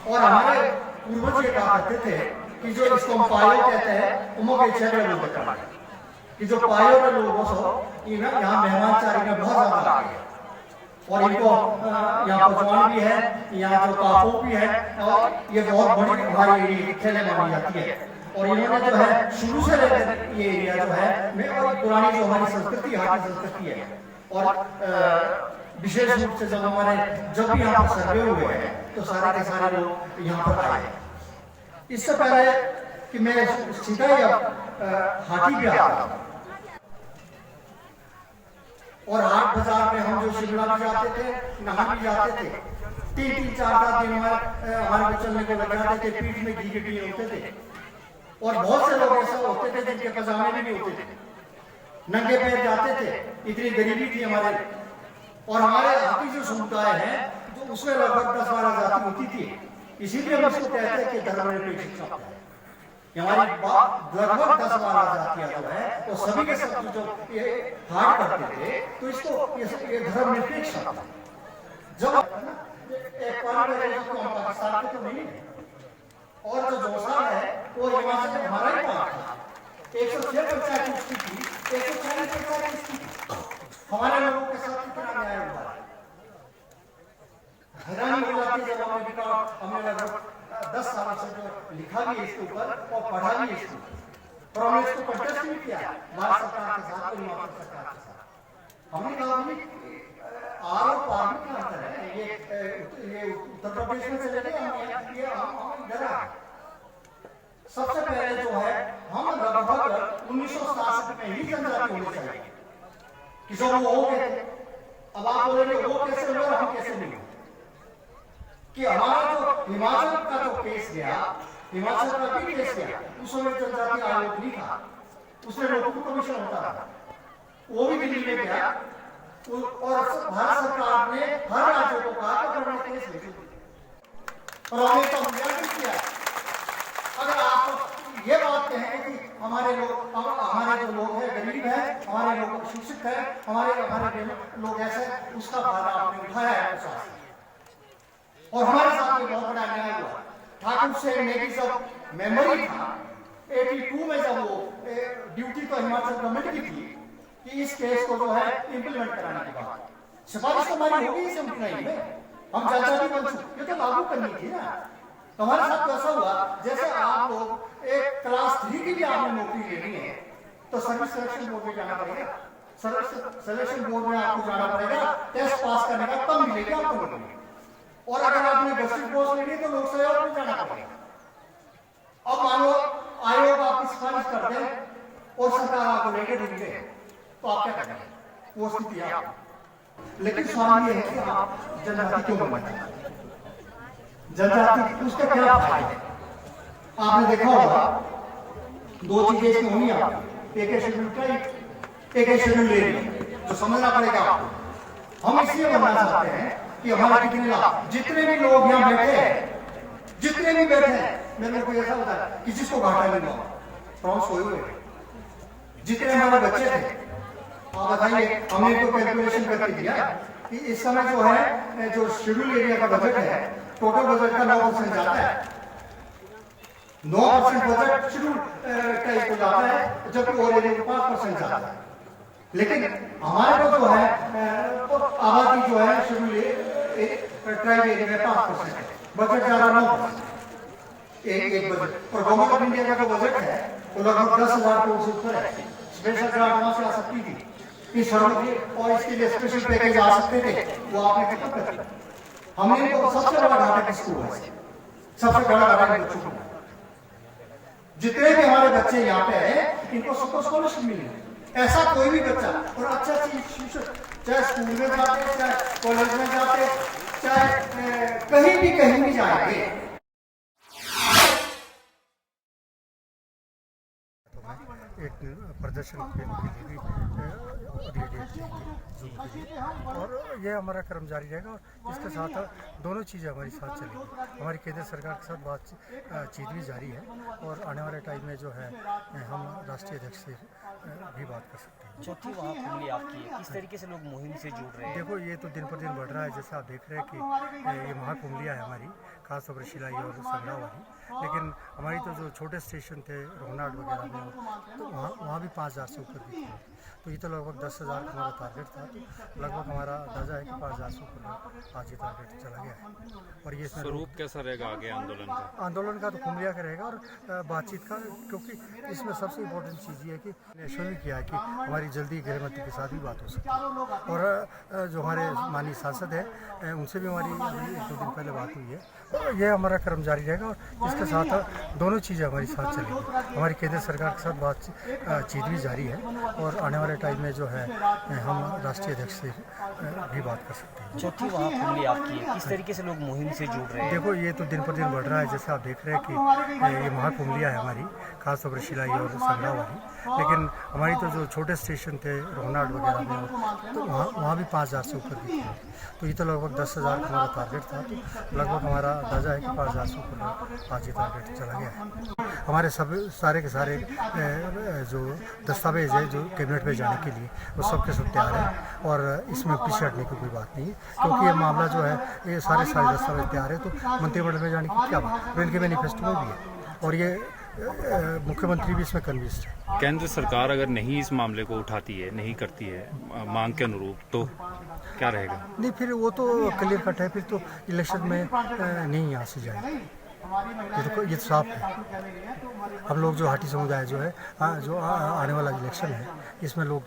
और हमारे पूर्वज ये कहा करते थे कि जो इसको हम पायो कहते हैं उमो के छेड़े लोग करना कि जो पायो के लोगों सो यहाँ मेहमान चारी में बहुत ज्यादा आ गए और इनको यहाँ पचवान भी है, यहाँ जो काफू भी है और ये बहुत बड़ी हमारी खेले मानी जाती है। और इन्होंने जो है शुरू से लेकर ये एरिया जो है में और पुरानी जो हमारी संस्कृति यहाँ की संस्कृति है और विशेष रूप से जब भी यहाँ पर सर्वे हुए हैं तो सारे के सारे लोग यहाँ पर आए। इससे पहले कि मैं सीधा ही हाथी पे आता हूँ और हाट बाजार में हम जो शिमला भी जाते थे, नहा भी जाते थे, 3-4 दिन हमारे को चलने को लग जाते थे, पीठ में घी के टीन होते थे और बहुत से लोग ऐसे होते थे जिनके पजामे भी नहीं होते थे, नंगे पैर जाते थे, इतनी गरीबी थी हमारे। और हमारे हाथी जो समुदाय है तो उसमें लगभग 10-12 जाति होती थी, इसीलिए हम इसको कहते हैं कि धर्मनिरपेक्ष शिक्षा है। हमारी लगभग 10-12 जातियां जो है तो सभी के सब जो ये हाट करते थे तो इसको ये धर्मनिरपेक्ष था। जब एक पाकिस्तान के तो नहीं है और जो जोसा है वो हिमाचल में हमारा ही पार्ट था, 106% इसकी थी, 140% इसकी थी। हमारे लोगों के साथ कितना न्याय हुआ है, हैरानी हो जाती है जब हमने लगभग 10 साल से जो लिखा भी है इसके ऊपर और पढ़ा भी है इसको, पर हमने इसको कंटेस्ट भी किया भारत सरकार के साथ और हिमाचल सरकार के साथ। हमने कहा आर और पार में क्या अंतर है, ये उत्तर प्रदेश में चले गए हम डरा। सबसे पहले जो है हम लगभग 1967 में ही जनजाति होनी चाहिए कि जो वो हो गए थे। अब आप बोलेंगे वो कैसे हुए हम कैसे नहीं हुए, कि हमारा जो हिमाचल का जो केस गया, हिमाचल का भी केस गया, उस समय जनजाति आयोग नहीं था, उसमें लोकल कमीशन होता था, वो भी दिल्ली में गया और भारत सरकार ने हर राज्य को कहा कि अपना केस भेजो और हमने तो मूल्यांकन किया। अगर आप ये बात कहें कि हमारे जो लोग हैं गरीब है, हमारे लोग शिक्षित है, हमारे लोग ऐसे, उसका फायदा आपने उठाया है प्रशासन और हमारे साथ में बहुत बड़ा न्याय हुआ। ठाकुर से मेरी जब मेमोरी था 82 में जब वो ड्यूटी तो हिमाचल गवर्नमेंट की थी कि इस केस को जो है इंप्लीमेंट कराने के बाद सिफारिश हमारी होगी इस एमपी में, हम जनजाति बन चुके, ये तो लागू करनी थी ना। तो हमारे साथ तो ऐसा हुआ जैसे आप लोग एक क्लास 3 की भी आपने नौकरी लेनी है तो सर्विस सिलेक्शन बोर्ड में जाना पड़ेगा, सर्विस सिलेक्शन बोर्ड में आपको जाना पड़ेगा, टेस्ट पास करने का तब मिलेगी आपको नौकरी। और अगर आपने गस्टिंग पोस्ट लेनी है तो लोक सेवा में जाना पड़ेगा। अब मान लो आयोग आपकी सिफारिश कर दे और सरकार आपको लेके ढूंढ दे तो आप क्या करेंगे, वो स्थिति है। लेकिन सवाल ये है कि आप जनजाति क्यों बनना, जनजाति उसका क्या फायदा। आपने देखा होगा 2 चीजें इसमें होनी है, एक है शेड्यूल ट्राइब, एक है शेड्यूल एरिया, जो समझना पड़ेगा आपको। हम इसलिए बनना चाहते हैं कि हमारे कितने लाभ, जितने भी लोग यहाँ बैठे हैं, जितने भी बैठे हैं, मेरे को ऐसा होता है कि जिसको घाटा नहीं हुआ फ्रॉम सोए हुए, जितने हमारे बच्चे थे, आप बताइए हमने तो कैलकुलेशन करके दिया कि इस समय जो है जो शेड्यूल एरिया का बजट है, टोटल बजट का 9% जाता है, 9% बजट शेड्यूल टाइप को जाता है, जबकि और एरिया को 5% जाता है। लेकिन हमारे को जो है तो आबादी जो है शेड्यूल ट्राइब एरिया में 5% है, बजट ज्यादा 9% एक बजट। और गवर्नमेंट ऑफ इंडिया का जो बजट है वो लगभग 10,000 करोड़ से ऊपर है। स्पेशल ग्रांट वहां से आ सकती थी, इस सड़क और इसके लिए स्पेशल पैकेज आ सकते थे, वो आपने खत्म कर दिया। हमने इनको सबसे बड़ा घाटा किसको हुआ, सबसे बड़ा घाटा बच्चों को। जितने भी हमारे बच्चे यहाँ पे हैं इनको सबको स्कॉलरशिप मिली, ऐसा कोई भी बच्चा और अच्छा चीज, चाहे स्कूल में जाते, चाहे कॉलेज में जाते, चाहे कहीं भी जाएंगे। एक प्रदर्शन के लिए भी और ये हमारा कर्म जारी रहेगा और इसके साथ दोनों चीज़ें हमारी साथ चलेगी। हमारी केंद्र सरकार के साथ बातचीत भी जारी है और आने वाले टाइम में जो है हम राष्ट्रीय अध्यक्ष से भी बात कर सकते हैं। चौथी महाकुंभ आपकी है, किस तरीके से लोग मुहिम से जुड़ रहे हैं? देखो ये तो दिन पर दिन बढ़ रहा है, जैसा आप देख रहे हैं कि ये महाकुंभलिया है हमारी, खासतौर पर शिलाई और संग्रह वाली। लेकिन हमारी तो जो छोटे स्टेशन थे रोहनाट वगैरह में, तो वहाँ भी 5000 से ऊपर भी थे। तो ये तो लगभग 10,000 का हमारा टारगेट था, तो लगभग हमारा अंदाजा है कि 5000 से ऊपर आज ये टारगेट चला गया है। और ये स्वरूप कैसा रहेगा आगे आंदोलन का? आंदोलन का तो कुंभलिया का रहेगा और बातचीत का, क्योंकि इसमें सबसे इम्पोर्टेंट चीज़ ये है कि नेशनल भी किया है कि हमारी जल्दी गृह मंत्री के साथ भी बात हो सके। और जो हमारे माननीय सांसद हैं उनसे भी हमारी अभी 1-2 दिन पहले बात हुई है। ये हमारा कर्म जारी रहेगा और इसके साथ दोनों चीज़ें हमारी साथ चलेगी। हमारी केंद्र सरकार के साथ बातचीत भी जारी है और आने वाले टाइम में जो है हम राष्ट्रीय अध्यक्ष से भी बात कर सकते हैं। चौथी महाकुंभ आपकी है, किस तरीके से लोग मुहिम से जुड़ रहे हैं? देखो ये तो दिन पर दिन बढ़ रहा है, जैसा आप देख रहे हैं कि ये महाकुंभलिया है हमारी, खासतौर पर शिलाई और संग्रह वाली। लेकिन हमारी तो जो छोटे स्टेशन थे रोहनाट वगैरह में, तो वहाँ भी 5000 से ऊपर भी थे। तो ये तो लगभग 10,000 का हमारा टारगेट था, तो लगभग हमारा अंदाजा है कि 5000 से ऊपर आज ये टारगेट चला गया है। हमारे सब सारे के सारे जो दस्तावेज है जो कैबिनेट में जाने के लिए, वो सब के सब तैयार है और इसमें पीछे हटने की कोई बात नहीं है, क्योंकि ये मामला जो है ये सारे दस्तावेज तैयार है। तो मंत्रिमंडल में जाने की क्या बात, तो इनके मैनिफेस्टो में भी है और ये मुख्यमंत्री भी इसमें कन्विंस्ड है। केंद्र सरकार अगर नहीं इस मामले को उठाती है, नहीं करती है मांग के अनुरूप, तो क्या रहेगा? नहीं, फिर वो तो क्लियर कट है, फिर तो इलेक्शन में नहीं यहाँ से जाएगा। ये तो साफ है। हम लोग जो हाटी समुदाय जो है जो आने वाला इलेक्शन है, इसमें लोग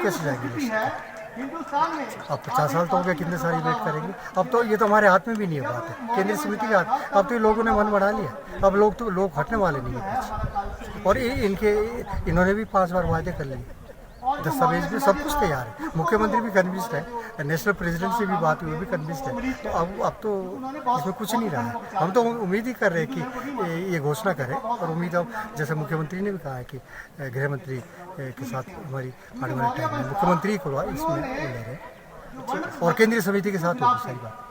कैसे जाएंगे इलेक्शन? अब 50 साल तो हो गए, कितने सारी वेट करेंगे? अब तो ये तो हमारे हाथ में भी नहीं है बात है, केंद्रीय समिति के हाथ। अब तो ये लोगों ने मन बढ़ा लिया, अब लोग हटने वाले नहीं है पीछे। और इन्होंने भी 5 बार वायदे कर लिए, दस्तावेज भी सब कुछ तैयार है। मुख्यमंत्री भी कन्विंस्ड है, नेशनल प्रेसिडेंट से भी बात हुई, वो भी कन्विंस्ड है। तो अब तो इसमें कुछ नहीं रहा है। हम तो उम्मीद ही कर रहे हैं कि ये घोषणा करें और उम्मीद अब जैसे मुख्यमंत्री ने भी कहा है कि गृह मंत्री के साथ हमारी आने वाले टाइम में मुख्यमंत्री को इसमें ले रहे हैं और केंद्रीय समिति के साथ होगी सारी बात।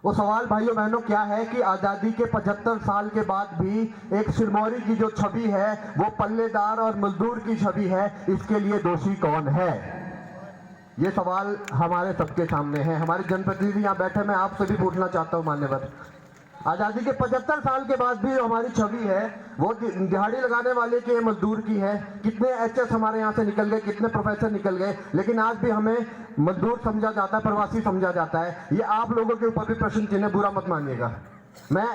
वो सवाल भाइयों बहनों क्या है कि आज़ादी के 75 साल के बाद भी एक सिरमौरी की जो छवि है वो पल्लेदार और मजदूर की छवि है, इसके लिए दोषी कौन है? ये सवाल हमारे सबके सामने है। हमारे जनप्रतिनिधि यहाँ बैठे, मैं आपसे भी पूछना चाहता हूँ मान्यवर, आज़ादी के 75 साल के बाद भी जो हमारी छवि है वो दिहाड़ी लगाने वाले के मजदूर की है। कितने एचएस हमारे यहाँ से निकल गए, कितने प्रोफेसर निकल गए, लेकिन आज भी हमें मजदूर समझा जाता है, प्रवासी समझा जाता है। ये आप लोगों के ऊपर भी प्रश्न चिन्ह, बुरा मत मानिएगा। मैं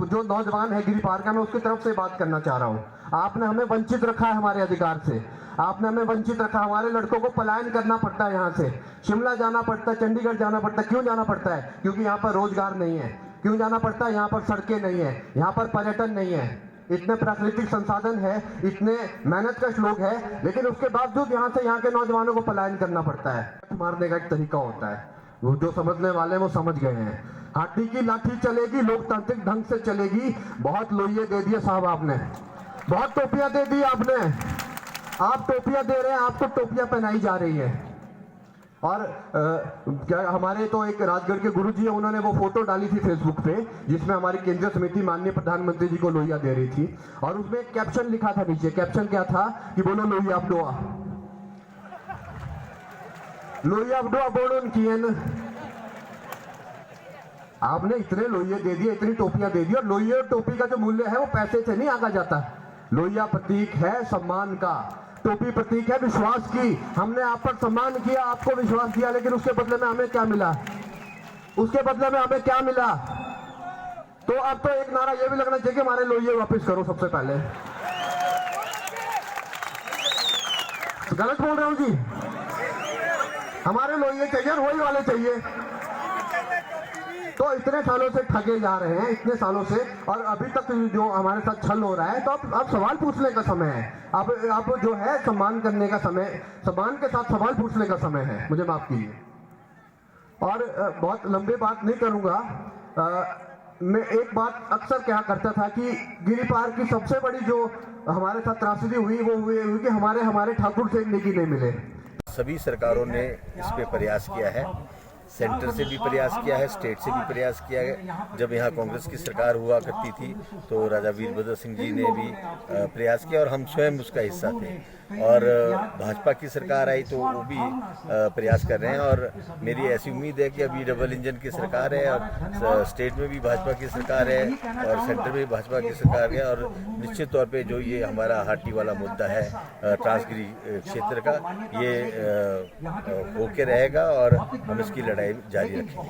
जो नौजवान है गिरी पार का, मैं उसकी तरफ से बात करना चाह रहा हूँ। आपने हमें वंचित रखा है हमारे अधिकार से, आपने हमें वंचित रखा। हमारे लड़कों को पलायन करना पड़ता है, यहाँ से शिमला जाना पड़ता है, चंडीगढ़ जाना पड़ता है। क्यों जाना पड़ता है? क्योंकि यहाँ पर रोजगार नहीं है। क्यों जाना पड़ता है? यहाँ पर सड़कें नहीं है, यहाँ पर पर्यटन नहीं है, इतने प्राकृतिक संसाधन है, इतने मेहनतकश लोग हैं, लेकिन उसके बावजूद यहाँ से यहाँ के नौजवानों को पलायन करना पड़ता है। मारने का एक तरीका होता है, वो जो समझने वाले हैं वो समझ गए हैं। हाथी की लाठी चलेगी, लोकतांत्रिक ढंग से चलेगी। बहुत लोहिए दे दिए साहब आपने, बहुत टोपियां दे दी आपने। आप टोपियां दे रहे हैं, आपको टोपियां पहनाई जा रही है। और क्या हमारे तो एक राजगढ़ के गुरुजी है, उन्होंने वो फोटो डाली थी फेसबुक पे जिसमें हमारी केंद्रीय समिति माननीय प्रधानमंत्री जी को लोहिया दे रही थी, और उसमें एक कैप्शन लिखा था नीचे। कैप्शन क्या था कि बोलो लोहिया अपडोआ, लोहिया अपडोआ बोलोन किएन। आपने इतने लोहिये दे दिए, इतनी टोपियां दे दी, और लोहिये और टोपी का जो मूल्य है वो पैसे से नहीं आका जाता। लोहिया प्रतीक है सम्मान का, टोपी प्रतीक है विश्वास की। हमने आप पर सम्मान किया, आपको विश्वास दिया, लेकिन उसके बदले में हमें क्या मिला? उसके बदले में हमें क्या मिला? तो अब तो एक नारा ये भी लगना चाहिए कि हमारे लोहिये वापस करो सबसे पहले। गलत बोल रहा हूं जी? हमारे लोहिये चाहिए और वही वाले चाहिए। तो इतने सालों से ठगे जा रहे हैं, इतने सालों से, और अभी तक जो हमारे साथ छल हो रहा है, तो अब सवाल पूछने का समय है। अब जो है सम्मान करने का समय, सम्मान के साथ सवाल पूछने का समय है। मुझे माफ कीजिए, और बहुत लंबे बात नहीं करूंगा। मैं एक बात अक्सर कहा करता था कि गिरिपार की सबसे बड़ी जो हमारे साथ त्रासदी हुई वो हुई कि हमारे ठाकुर से नेकी नहीं मिले। सभी सरकारों ने इस पे प्रयास किया है, सेंटर से भी प्रयास किया है, स्टेट से भी प्रयास किया है। जब यहाँ कांग्रेस की सरकार हुआ करती थी तो राजा वीरभद्र सिंह जी ने भी प्रयास किया और हम स्वयं उसका हिस्सा थे। और भाजपा की सरकार आई तो वो भी प्रयास कर रहे हैं, और मेरी ऐसी उम्मीद है कि अभी डबल इंजन की सरकार है, और स्टेट में भी भाजपा की सरकार है और सेंटर में भी भाजपा की सरकार है। और निश्चित तौर पे जो ये हमारा हाटी वाला मुद्दा है ट्रांसगिरी क्षेत्र का, ये होके रहेगा और हम इसकी लड़ाई जारी रखेंगे।